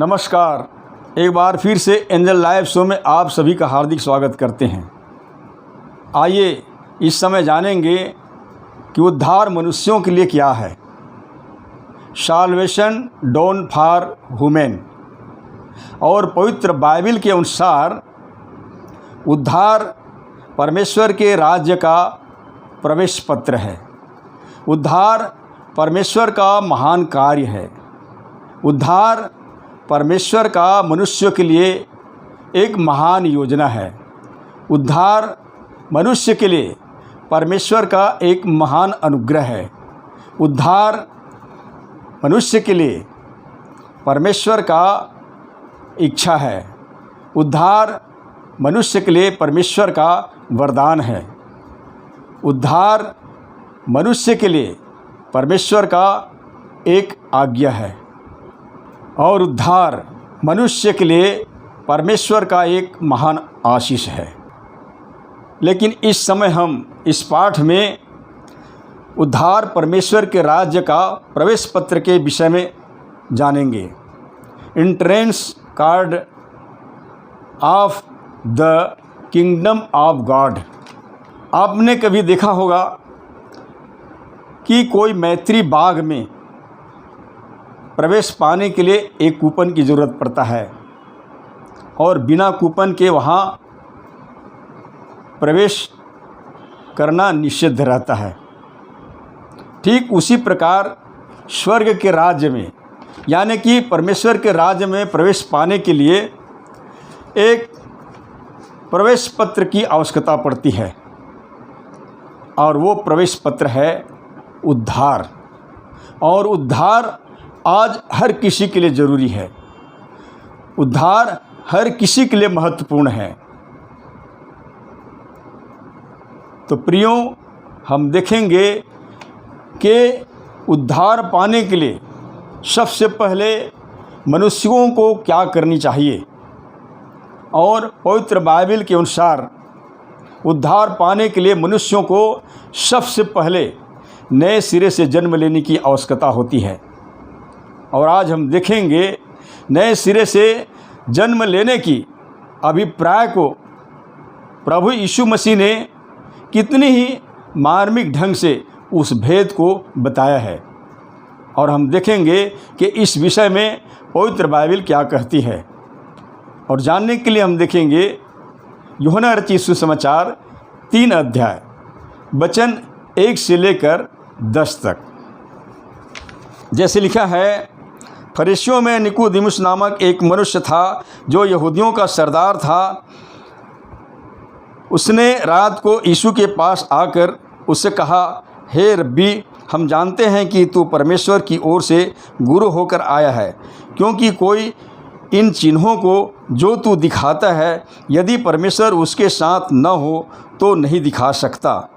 नमस्कार। एक बार फिर से एंजल लाइव शो में आप सभी का हार्दिक स्वागत करते हैं। आइए इस समय जानेंगे कि उद्धार मनुष्यों के लिए क्या है। Salvation dawn for women. और पवित्र बाइबल के अनुसार उद्धार परमेश्वर के राज्य का प्रवेश पत्र है। उद्धार परमेश्वर का महान कार्य है। उद्धार परमेश्वर का मनुष्य के लिए एक महान योजना है। उद्धार मनुष्य के लिए परमेश्वर का एक महान अनुग्रह है। उद्धार मनुष्य के लिए परमेश्वर का इच्छा है। उद्धार मनुष्य के लिए परमेश्वर का वरदान है। उद्धार मनुष्य के लिए परमेश्वर का एक आज्ञा है। और उद्धार मनुष्य के लिए परमेश्वर का एक महान आशीष है। लेकिन इस समय हम इस पाठ में उद्धार परमेश्वर के राज्य का प्रवेश पत्र के विषय में जानेंगे। Entrance card of the kingdom of God. आपने कभी देखा होगा कि कोई मैत्री बाग में प्रवेश पाने के लिए एक कूपन की ज़रूरत पड़ता है और बिना कूपन के वहाँ प्रवेश करना निषिद्ध रहता है। ठीक उसी प्रकार स्वर्ग के राज्य में यानी कि परमेश्वर के राज्य में प्रवेश पाने के लिए एक प्रवेश पत्र की आवश्यकता पड़ती है और वो प्रवेश पत्र है उद्धार। और उद्धार आज हर किसी के लिए ज़रूरी है। उद्धार हर किसी के लिए महत्वपूर्ण है। तो प्रियो, हम देखेंगे कि उद्धार पाने के लिए सबसे पहले मनुष्यों को क्या करनी चाहिए। और पवित्र बाइबल के अनुसार उद्धार पाने के लिए मनुष्यों को सबसे पहले नए सिरे से जन्म लेने की आवश्यकता होती है। और आज हम देखेंगे नए सिरे से जन्म लेने की अभिप्राय को प्रभु यीशु मसीह ने कितनी ही मार्मिक ढंग से उस भेद को बताया है। और हम देखेंगे कि इस विषय में पवित्र बाइबल क्या कहती है। और जानने के लिए हम देखेंगे यूहन्ना रचित सुसमाचार 3 अध्याय वचन 1 से लेकर 10 तक। जैसे लिखा है, फरीसियों में निकोदेमुस नामक एक मनुष्य था जो यहूदियों का सरदार था। उसने रात को यीशु के पास आकर उससे कहा, हे रब्बी, हम जानते हैं कि तू परमेश्वर की ओर से गुरु होकर आया है, क्योंकि कोई इन चिन्हों को जो तू दिखाता है यदि परमेश्वर उसके साथ न हो तो नहीं दिखा सकता।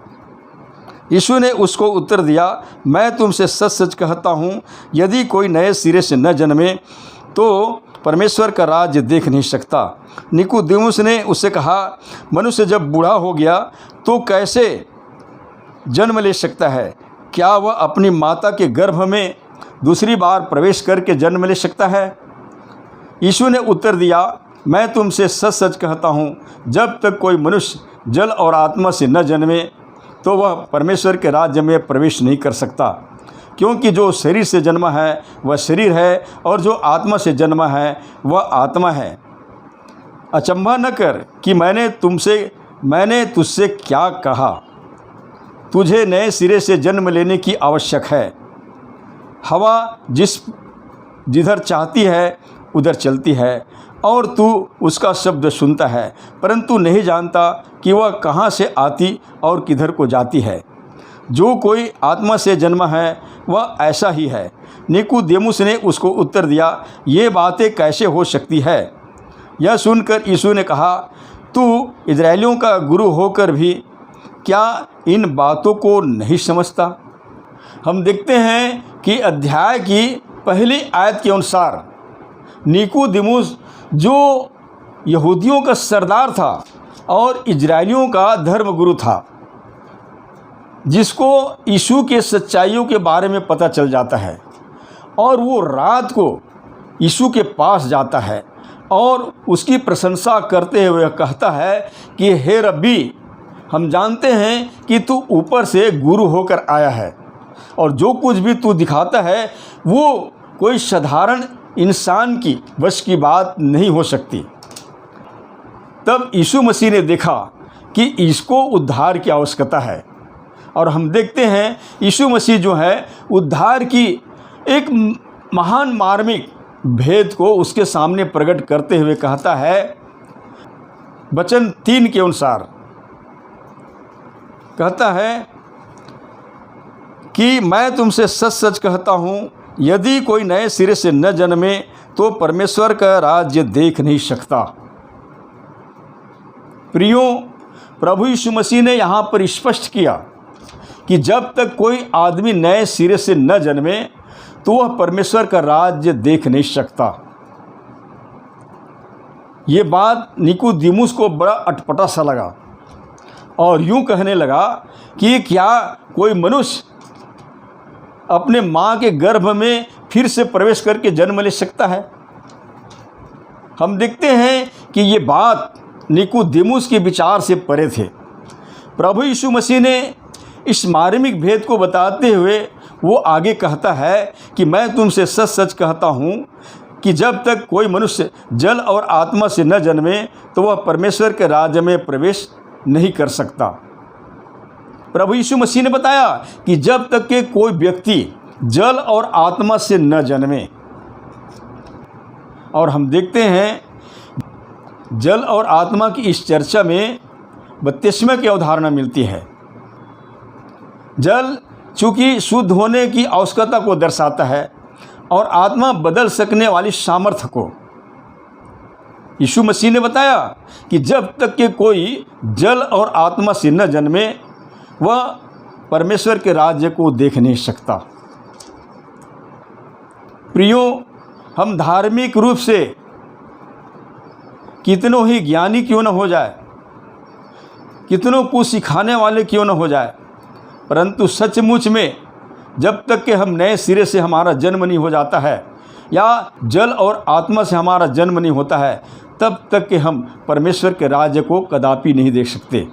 यीशु ने उसको उत्तर दिया, मैं तुमसे सच सच कहता हूँ, यदि कोई नए सिरे से न जन्मे तो परमेश्वर का राज्य देख नहीं सकता। निकोदेमुस ने उससे कहा, मनुष्य जब बूढ़ा हो गया तो कैसे जन्म ले सकता है? क्या वह अपनी माता के गर्भ में दूसरी बार प्रवेश करके जन्म ले सकता है? यीशु ने उत्तर दिया, मैं तुमसे सच सच कहता हूँ, जब तक कोई मनुष्य जल और आत्मा से न जन्मे तो वह परमेश्वर के राज्य में प्रवेश नहीं कर सकता। क्योंकि जो शरीर से जन्मा है वह शरीर है और जो आत्मा से जन्मा है वह आत्मा है। अचंभा न कर कि मैंने तुझसे क्या कहा। तुझे नए सिरे से जन्म लेने की आवश्यक है। हवा जिधर चाहती है उधर चलती है और तू उसका शब्द सुनता है, परंतु नहीं जानता कि वह कहाँ से आती और किधर को जाती है। जो कोई आत्मा से जन्मा है वह ऐसा ही है। निकोदेमुस ने उसको उत्तर दिया, ये बातें कैसे हो सकती है? यह सुनकर यीशु ने कहा, तू इस्राएलियों का गुरु होकर भी क्या इन बातों को नहीं समझता? हम देखते हैं कि अध्याय की पहली आयत के अनुसार निकोदेमुस जो यहूदियों का सरदार था और इजराइलियों का धर्मगुरु था, जिसको यीशु के सच्चाइयों के बारे में पता चल जाता है, और वो रात को यीशु के पास जाता है और उसकी प्रशंसा करते हुए कहता है कि हे रब्बी, हम जानते हैं कि तू ऊपर से गुरु होकर आया है और जो कुछ भी तू दिखाता है वो कोई साधारण इंसान की वश की बात नहीं हो सकती। तब यीशु मसीह ने देखा कि इसको उद्धार की आवश्यकता है और हम देखते हैं यीशु मसीह जो है उद्धार की एक महान मार्मिक भेद को उसके सामने प्रकट करते हुए कहता है, वचन 3 के अनुसार कहता है कि मैं तुमसे सच सच कहता हूँ, यदि कोई नए सिरे से न जन्मे तो परमेश्वर का राज्य देख नहीं सकता। प्रियो, प्रभु यीशु मसीह ने यहाँ पर स्पष्ट किया कि जब तक कोई आदमी नए सिरे से न जन्मे तो वह परमेश्वर का राज्य देख नहीं सकता। ये बात निकोदेमुस को बड़ा अटपटा सा लगा और यूं कहने लगा कि क्या कोई मनुष्य अपने माँ के गर्भ में फिर से प्रवेश करके जन्म ले सकता है? हम देखते हैं कि ये बात निकोदेमुस के विचार से परे थे। प्रभु यीशु मसीह ने इस मार्मिक भेद को बताते हुए वो आगे कहता है कि मैं तुमसे सच सच कहता हूँ कि जब तक कोई मनुष्य जल और आत्मा से न जन्मे तो वह परमेश्वर के राज्य में प्रवेश नहीं कर सकता। प्रभु यीशु मसीह ने बताया कि जब तक के कोई व्यक्ति जल और आत्मा से न जन्मे, और हम देखते हैं जल और आत्मा की इस चर्चा में बपतिस्मा की अवधारणा मिलती है। जल चूँकि शुद्ध होने की आवश्यकता को दर्शाता है और आत्मा बदल सकने वाली सामर्थ्य को। यीशु मसीह ने बताया कि जब तक के कोई जल और आत्मा से न जन्मे वह परमेश्वर के राज्य को देख नहीं सकता। प्रियो, हम धार्मिक रूप से कितनों ही ज्ञानी क्यों न हो जाए, कितनों को सिखाने वाले क्यों न हो जाए, परंतु सचमुच में जब तक कि हम नए सिरे से हमारा जन्म नहीं हो जाता है या जल और आत्मा से हमारा जन्म नहीं होता है, तब तक कि हम परमेश्वर के राज्य को कदापि नहीं देख सकते।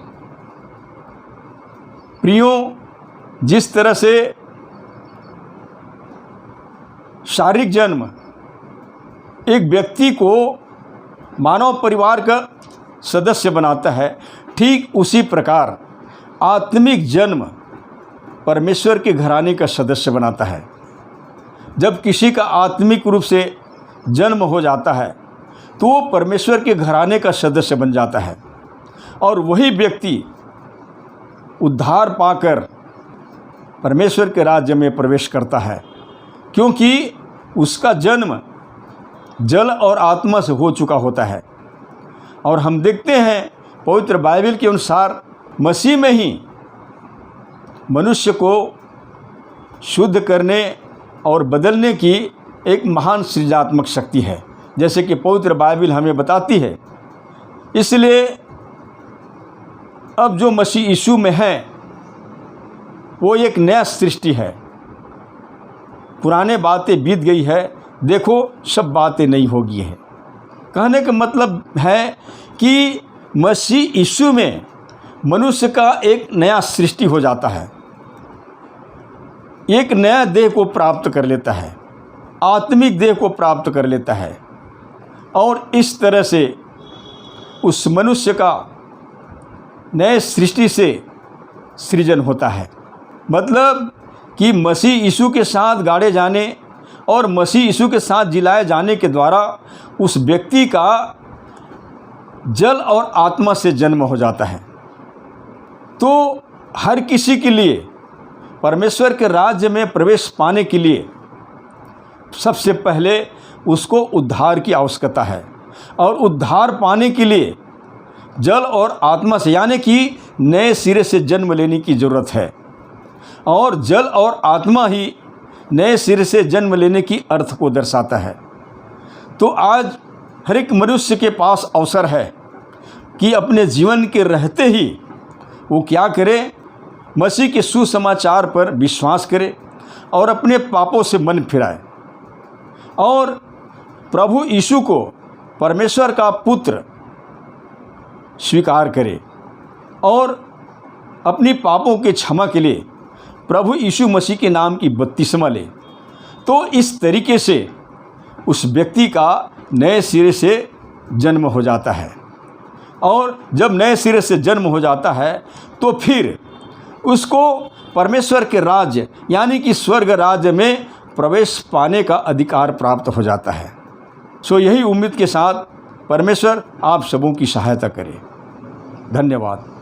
प्रियो, जिस तरह से शारीरिक जन्म एक व्यक्ति को मानव परिवार का सदस्य बनाता है, ठीक उसी प्रकार आत्मिक जन्म परमेश्वर के घराने का सदस्य बनाता है। जब किसी का आत्मिक रूप से जन्म हो जाता है तो वो परमेश्वर के घराने का सदस्य बन जाता है और वही व्यक्ति उद्धार पाकर परमेश्वर के राज्य में प्रवेश करता है, क्योंकि उसका जन्म जल और आत्मा से हो चुका होता है। और हम देखते हैं पवित्र बाइबल के अनुसार मसीह में ही मनुष्य को शुद्ध करने और बदलने की एक महान सृजनात्मक शक्ति है, जैसे कि पवित्र बाइबल हमें बताती है। इसलिए अब जो मसीह यीशु में है वो एक नया सृष्टि है। पुराने बातें बीत गई है, देखो सब बातें नई हो गई है। कहने का मतलब है कि मसीह यीशु में मनुष्य का एक नया सृष्टि हो जाता है, एक नया देह को प्राप्त कर लेता है, आत्मिक देह को प्राप्त कर लेता है और इस तरह से उस मनुष्य का नए सृष्टि से सृजन होता है। मतलब कि मसीह यीशु के साथ गाड़े जाने और मसीह यीशु के साथ जिलाए जाने के द्वारा उस व्यक्ति का जल और आत्मा से जन्म हो जाता है। तो हर किसी के लिए परमेश्वर के राज्य में प्रवेश पाने के लिए सबसे पहले उसको उद्धार की आवश्यकता है और उद्धार पाने के लिए जल और आत्मा से यानी कि नए सिरे से जन्म लेने की ज़रूरत है और जल और आत्मा ही नए सिरे से जन्म लेने की अर्थ को दर्शाता है। तो आज हर एक मनुष्य के पास अवसर है कि अपने जीवन के रहते ही वो क्या करे, मसीह के सुसमाचार पर विश्वास करे और अपने पापों से मन फिराए और प्रभु यीशु को परमेश्वर का पुत्र स्वीकार करे और अपनी पापों के क्षमा के लिए प्रभु यीशु मसीह के नाम की बपतिस्मा ले, तो इस तरीके से उस व्यक्ति का नए सिरे से जन्म हो जाता है। और जब नए सिरे से जन्म हो जाता है तो फिर उसको परमेश्वर के राज्य यानी कि स्वर्ग राज्य में प्रवेश पाने का अधिकार प्राप्त हो जाता है। सो यही उम्मीद के साथ परमेश्वर आप सबों की सहायता करे। धन्यवाद।